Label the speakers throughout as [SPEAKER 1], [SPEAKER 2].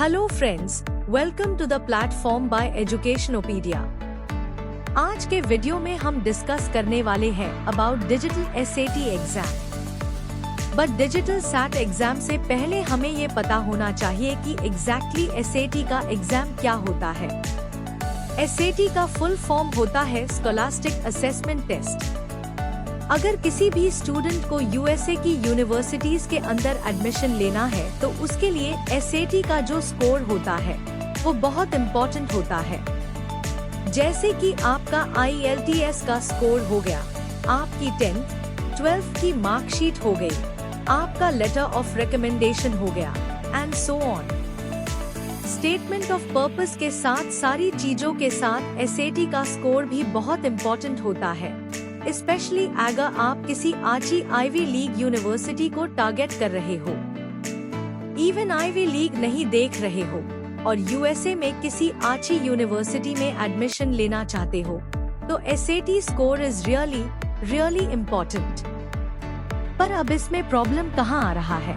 [SPEAKER 1] Hello friends, welcome to the platform by Educationopedia. आज के video में हम डिस्कस करने वाले हैं about digital SAT exam. But digital SAT exam से पहले हमें ये पता होना चाहिए कि एग्जैक्टली एसएटी का एग्जाम क्या होता है। एसएटी का फुल फॉर्म होता है स्कॉलास्टिक असेसमेंट टेस्ट। अगर किसी भी स्टूडेंट को यूएसए की यूनिवर्सिटीज के अंदर एडमिशन लेना है तो उसके लिए एसएटी का जो स्कोर होता है वो बहुत इम्पोर्टेंट होता है। जैसे कि आपका IELTS का स्कोर हो गया, आपकी 10th, 12th की मार्कशीट हो गई, आपका लेटर ऑफ रिकमेंडेशन हो गया and so on. Statement of purpose के साथ सारी चीजों के साथ एसएटी का स्कोर भी बहुत इम्पोर्टेंट होता है, स्पेशली अगर आप किसी आची आईवी लीग यूनिवर्सिटी को टारगेट कर रहे हो, इवन आईवी लीग नहीं देख रहे हो और यूएसए में किसी आची यूनिवर्सिटी में एडमिशन लेना चाहते हो, तो SAT score is really important. पर अब इसमें प्रॉब्लम कहाँ आ रहा है?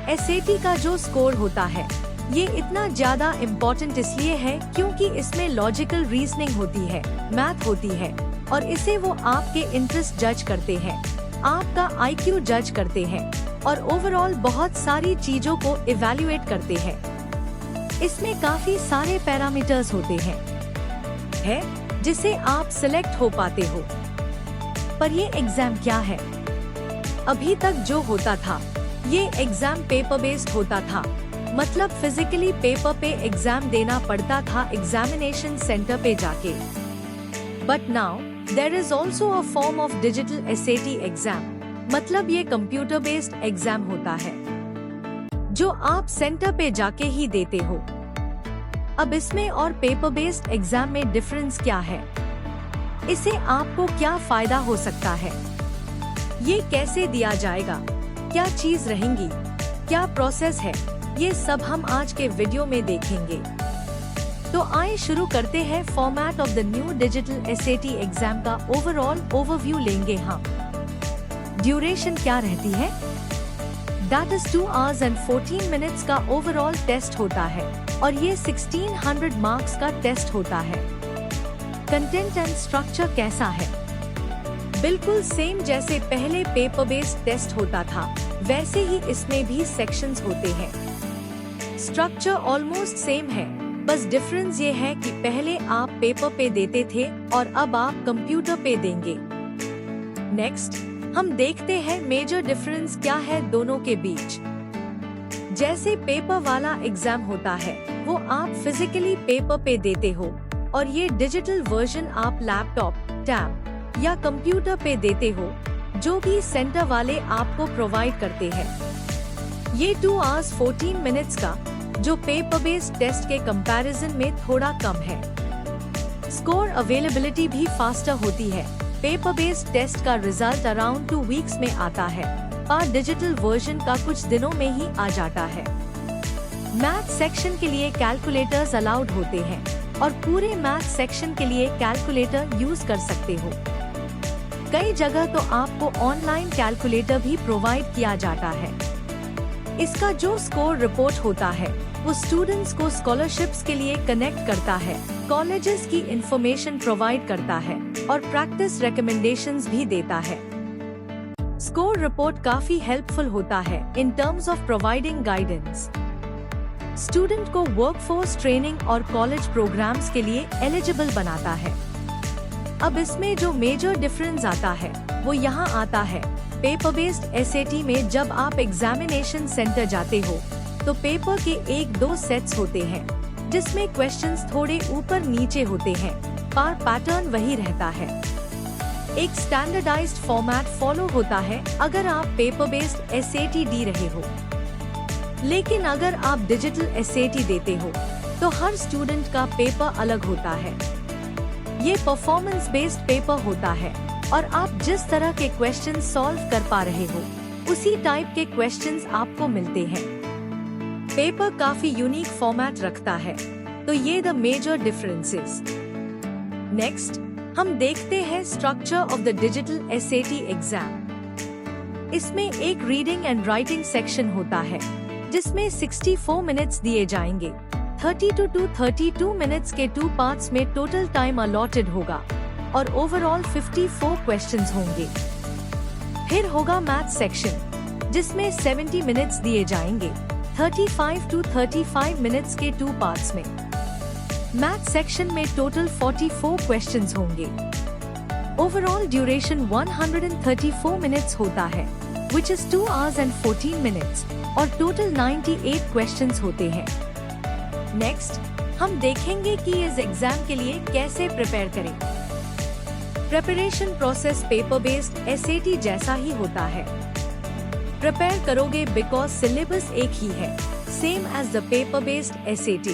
[SPEAKER 1] एसएटी का जो स्कोर होता है ये इतना ज्यादा इम्पोर्टेंट इसलिए है क्योंकि इसमें लॉजिकल रीजनिंग होती है, मैथ होती है और इसे वो आपके इंटरेस्ट जज करते हैं, आपका IQ जज करते हैं और ओवरऑल बहुत सारी चीजों को इवैल्यूएट करते हैं। इसमें काफी सारे पैरामीटर्स होते हैं जिसे आप सिलेक्ट हो पाते हो। पर ये एग्जाम क्या है? अभी तक जो होता था ये एग्जाम पेपर बेस्ड होता था, मतलब फिजिकली पेपर पे एग्जाम देना पड़ता था एग्जामिनेशन सेंटर पे जाके। But now there is also a form of digital SAT exam, मतलब ये कंप्यूटर बेस्ड एग्जाम होता है जो आप सेंटर पे जाके ही देते हो। अब इसमें और पेपर बेस्ड एग्जाम में डिफरेंस क्या है? इससे आपको क्या फायदा हो सकता है? ये कैसे दिया जाएगा? क्या चीज रहेंगी? क्या प्रोसेस है? ये सब हम आज के वीडियो में देखेंगे। तो आइए शुरू करते हैं। Format of the new digital SAT exam का ओवरऑल ओवरव्यू लेंगे हम। ड्यूरेशन क्या रहती है? That is 2 hours and 14 minutes का ओवरऑल टेस्ट होता है और ये 1600 मार्क्स का टेस्ट होता है। कंटेंट एंड स्ट्रक्चर कैसा है? बिल्कुल सेम जैसे पहले पेपर बेस्ड टेस्ट होता था वैसे ही इसमें भी सेक्शंस होते हैं। स्ट्रक्चर ऑलमोस्ट सेम है, बस डिफरेंस ये है कि पहले आप पेपर पे देते थे और अब आप कंप्यूटर पे देंगे। नेक्स्ट हम देखते हैं मेजर डिफरेंस क्या है दोनों के बीच। जैसे पेपर वाला एग्जाम होता है वो आप फिजिकली पेपर पे देते हो और ये डिजिटल वर्जन आप लैपटॉप, टैब या कंप्यूटर पे देते हो, जो भी सेंटर वाले आपको प्रोवाइड करते हैं। ये 2 hours 14 minutes का जो पेपर बेस्ड टेस्ट के कंपैरिजन में थोड़ा कम है। स्कोर अवेलेबिलिटी भी फास्टर होती है। पेपर बेस्ड टेस्ट का रिजल्ट अराउंड 2 weeks में आता है और डिजिटल वर्जन का कुछ दिनों में ही आ जाता है। मैथ सेक्शन के लिए कैलकुलेटर्स अलाउड होते हैं और पूरे मैथ सेक्शन के लिए कैलकुलेटर यूज कर सकते हो। कई जगह तो आपको ऑनलाइन कैलकुलेटर भी प्रोवाइड किया जाता है। इसका जो स्कोर रिपोर्ट होता है वो स्टूडेंट्स को स्कॉलरशिप्स के लिए कनेक्ट करता है, कॉलेजेस की इंफॉर्मेशन प्रोवाइड करता है और प्रैक्टिस रिकमेंडेशंस भी देता है। स्कोर रिपोर्ट काफी हेल्पफुल होता है in terms of providing guidance. Student को वर्कफोर्स ट्रेनिंग और कॉलेज प्रोग्राम्स के लिए एलिजिबल बनाता है। अब इसमें जो मेजर डिफरेंस आता है वो यहाँ आता है। पेपर बेस्ड एसएटी में जब आप एग्जामिनेशन सेंटर जाते हो तो पेपर के 1-2 सेट्स होते हैं जिसमें क्वेश्चंस थोड़े ऊपर नीचे होते हैं, पर पैटर्न वही रहता है। एक स्टैंडर्डाइज्ड फॉर्मेट फॉलो होता है अगर आप पेपर बेस्ड एसएटी दे रहे हो। लेकिन अगर आप डिजिटल एसएटी देते हो तो हर स्टूडेंट का पेपर अलग होता है। ये परफॉर्मेंस बेस्ड पेपर होता है और आप जिस तरह के क्वेश्चन सॉल्व कर पा रहे हो उसी टाइप के क्वेश्चंस आपको मिलते हैं। पेपर काफी यूनिक फॉर्मेट रखता है, तो ये द मेजर डिफरेंसेस। नेक्स्ट हम देखते हैं structure of the digital SAT exam. इसमें एक रीडिंग एंड राइटिंग सेक्शन होता है जिसमें 64 मिनट्स दिए जाएंगे। 32 to 32 मिनट्स के 2 पार्ट्स में टोटल टाइम अलॉटेड होगा और ओवरऑल 54 क्वेश्चंस होंगे। फिर होगा मैथ सेक्शन, जिसमें 70 मिनट्स दिए जाएंगे। 35 to 35 मिनट्स के 2 पार्ट्स में। मैथ सेक्शन में टोटल 44 क्वेश्चंस होंगे। ओवरऑल ड्यूरेशन 134 मिनट्स होता है, which is 2 hours and 14 minutes, और टोटल 98 क्वेश्चंस होते हैं। नेक्स्ट हम देखेंगे कि इस एग्जाम के लिए कैसे प्रिपेयर करें। Preparation process paper based SAT जैसा ही होता है। प्रिपेयर करोगे बिकॉज सिलेबस एक ही है, same as the paper based SAT।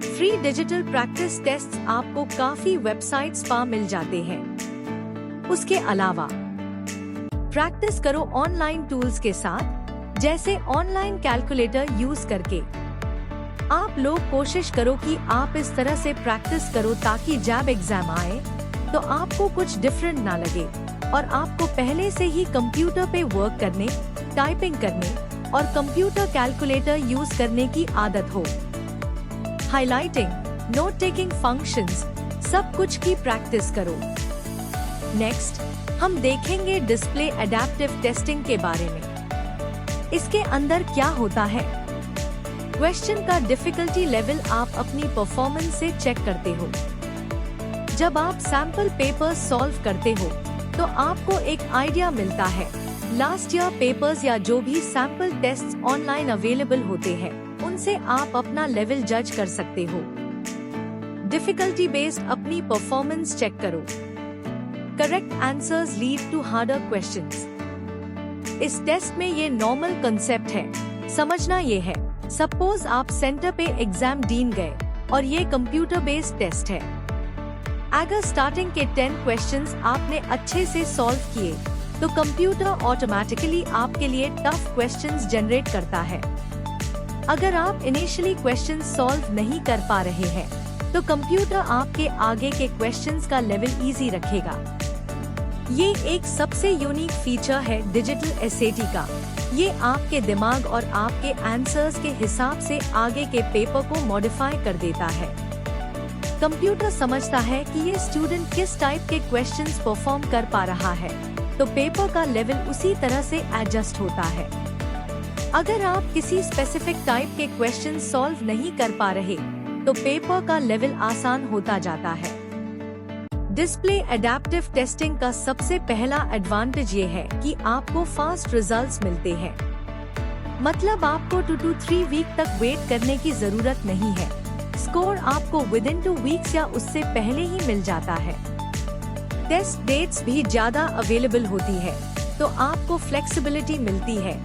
[SPEAKER 1] Free digital practice tests आपको काफी वेबसाइट्स पर मिल जाते हैं। उसके अलावा प्रैक्टिस करो ऑनलाइन टूल्स के साथ, जैसे ऑनलाइन कैलकुलेटर यूज करके। आप लोग कोशिश करो कि आप इस तरह से प्रैक्टिस करो ताकि जब एग्जाम आए तो आपको कुछ डिफरेंट ना लगे और आपको पहले से ही कंप्यूटर पे वर्क करने, टाइपिंग करने और कंप्यूटर कैलकुलेटर यूज करने की आदत हो। हाइलाइटिंग, नोट टेकिंग फंक्शंस, सब कुछ की प्रैक्टिस करो। नेक्स्ट हम देखेंगे डिस्प्ले एडेप्टिव टेस्टिंग के बारे में। इसके अंदर क्या होता है? क्वेश्चन का डिफिकल्टी लेवल आप अपनी परफॉर्मेंस से चेक करते हो। जब आप सैंपल पेपर सॉल्व करते हो तो आपको एक आइडिया मिलता है। लास्ट ईयर पेपर्स या जो भी सैंपल टेस्ट्स ऑनलाइन अवेलेबल होते हैं, उनसे आप अपना लेवल जज कर सकते हो। डिफिकल्टी बेस्ड अपनी परफॉर्मेंस चेक करो। Correct answers lead to harder questions. इस टेस्ट में ये नॉर्मल कंसेप्ट है। समझना ये है, सपोज आप सेंटर पे एग्जाम डीन गए और ये कंप्यूटर बेस्ड टेस्ट है। अगर स्टार्टिंग के 10 क्वेश्चंस आपने अच्छे से सॉल्व किए तो कंप्यूटर ऑटोमेटिकली आपके लिए टफ क्वेश्चंस जनरेट करता है। अगर आप इनिशियली क्वेश्चंस सॉल्व नहीं कर पा रहे हैं तो कंप्यूटर आपके आगे के क्वेश्चंस का लेवल इजी रखेगा। ये एक सबसे यूनिक फीचर है डिजिटल SAT का। ये आपके दिमाग और आपके आंसर्स के हिसाब से आगे के पेपर को मॉडिफाई कर देता है। कंप्यूटर समझता है कि ये स्टूडेंट किस टाइप के क्वेश्चंस परफॉर्म कर पा रहा है, तो पेपर का लेवल उसी तरह से एडजस्ट होता है। अगर आप किसी स्पेसिफिक टाइप के क्वेश्चंस सॉल्व नहीं कर पा रहे, तो पेपर का लेवल आसान होता जाता है। डिस्प्ले एडेप्टिव टेस्टिंग का सबसे पहला एडवांटेज ये है कि आपको फास्ट रिजल्ट्स मिलते हैं। मतलब आपको 2 to 3 वीक तक वेट करने की जरूरत नहीं है। स्कोर आपको विदिन 2 वीक्स या उससे पहले ही मिल जाता है। टेस्ट डेट्स भी ज्यादा अवेलेबल होती है, तो आपको फ्लेक्सिबिलिटी मिलती है।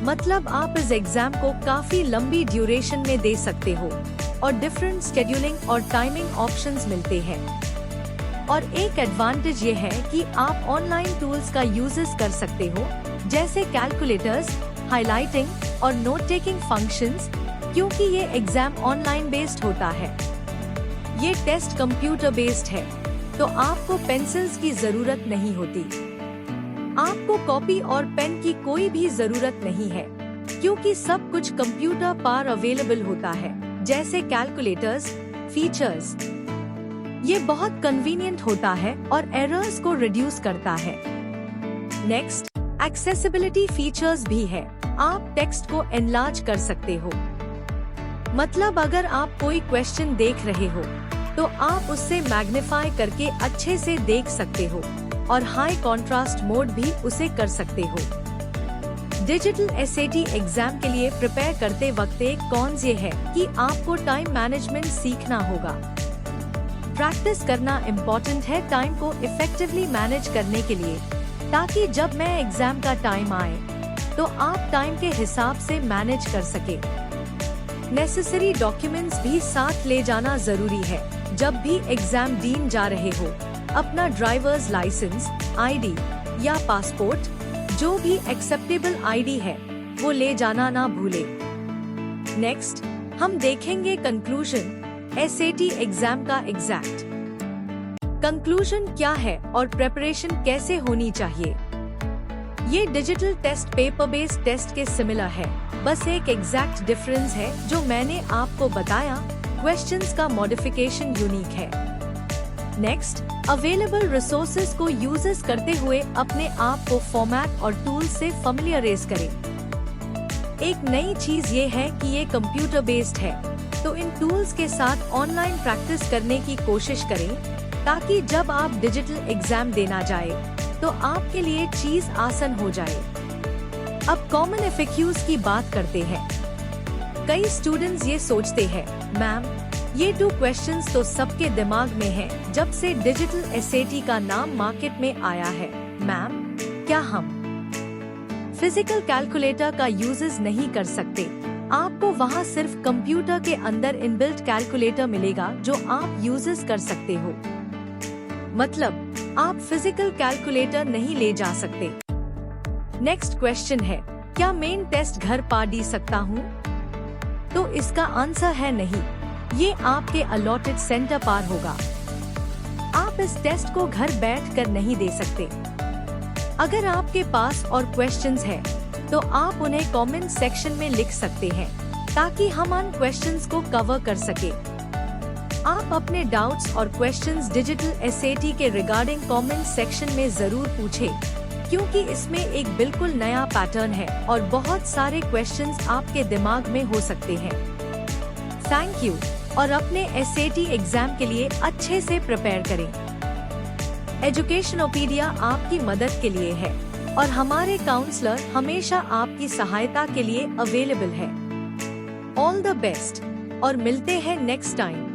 [SPEAKER 1] मतलब आप इस एग्जाम को काफी लंबी ड्यूरेशन में दे सकते हो और डिफरेंट शेड्यूलिंग और टाइमिंग ऑप्शंस मिलते हैं। और एक एडवांटेज ये है कि आप ऑनलाइन टूल्स का यूजेस कर सकते हो, जैसे कैलकुलेटर्स, हाइलाइटिंग और नोट टेकिंग फंक्शंस, क्योंकि ये एग्जाम ऑनलाइन बेस्ड होता है। ये टेस्ट कंप्यूटर बेस्ड है, तो आपको पेंसिल्स की जरूरत नहीं होती। आपको कॉपी और पेन की कोई भी जरूरत नहीं है, क्योंकि सब कुछ कंप्यूटर पर अवेलेबल होता है, जैसे कैलकुलेटर्स, फीचर्स। ये बहुत कन्वीनियंट होता है और एरर्स को रिड्यूस करता है। नेक्स्ट, एक्सेसिबिलिटी फीचर्स भी है। आप टेक्स्ट को एनलार्ज कर सकते हो। मतलब अगर आप कोई क्वेश्चन देख रहे हो तो आप उससे मैग्नीफाई करके अच्छे से देख सकते हो और हाई कॉन्ट्रास्ट मोड भी उसे कर सकते हो। डिजिटल SAT एग्जाम के लिए प्रिपेयर करते वक्त एक कॉन्स ये है कि आपको टाइम मैनेजमेंट सीखना होगा। प्रैक्टिस करना इम्पोर्टेंट है टाइम को इफेक्टिवली मैनेज करने के लिए, ताकि जब मैं एग्जाम का टाइम आए तो आप टाइम के हिसाब से मैनेज कर सके। नेसेसरी डॉक्यूमेंट्स भी साथ ले जाना जरूरी है जब भी एग्जाम दीन जा रहे हो। अपना ड्राइवर्स लाइसेंस, ID या पासपोर्ट, जो भी एक्सेप्टेबल ID है, वो ले जाना ना भूले। नेक्स्ट हम देखेंगे कंक्लूजन SAT एग्जाम का एग्जैक्ट। कंक्लूजन क्या है और प्रेपरेशन कैसे होनी चाहिए। ये digital test paper based test के सिमिलर है, बस एक एग्जैक्ट डिफरेंस है जो मैंने आपको बताया, क्वेश्चंस का मॉडिफिकेशन यूनिक है। नेक्स्ट, अवेलेबल रिसोर्सेज को यूजेस करते हुए अपने आप को फॉर्मेट और टूल से फैमिलियराइज करें। एक नई चीज ये है कि ये कंप्यूटर बेस्ड है, तो इन टूल्स के साथ ऑनलाइन प्रैक्टिस करने की कोशिश करें ताकि जब आप डिजिटल एग्जाम देना जाए तो आपके लिए चीज आसान हो जाए। अब कॉमन FAQs की बात करते हैं। कई स्टूडेंट्स ये सोचते हैं, मैम ये 2 क्वेश्चंस तो सबके दिमाग में हैं जब से डिजिटल SAT का नाम मार्केट में आया है। मैम, क्या हम फिजिकल कैलकुलेटर का यूजेस नहीं कर सकते? आपको वहाँ सिर्फ कंप्यूटर के अंदर इनबिल्ट कैलकुलेटर मिलेगा जो आप यूजेस कर सकते हो। मतलब आप फिजिकल कैलकुलेटर नहीं ले जा सकते। नेक्स्ट क्वेश्चन है, क्या मेन टेस्ट घर पर दे सकता हूँ? तो इसका आंसर है नहीं, ये आपके अलॉटेड सेंटर पर होगा। आप इस टेस्ट को घर बैठकर नहीं दे सकते। अगर आपके पास और क्वेश्चंस हैं, तो आप उन्हें कमेंट सेक्शन में लिख सकते हैं ताकि हम उन क्वेश्चंस को कवर कर सके। आप अपने डाउट्स और क्वेश्चंस डिजिटल SAT के रिगार्डिंग कमेंट सेक्शन में जरूर पूछें, क्योंकि इसमें एक बिल्कुल नया पैटर्न है और बहुत सारे क्वेश्चंस आपके दिमाग में हो सकते हैं। थैंक यू, और अपने SAT एग्जाम के लिए अच्छे से प्रिपेयर करें। एजुकेशनोपीडिया आपकी मदद के लिए है और हमारे काउंसलर हमेशा आपकी सहायता के लिए अवेलेबल है। ऑल द बेस्ट और मिलते हैं नेक्स्ट टाइम।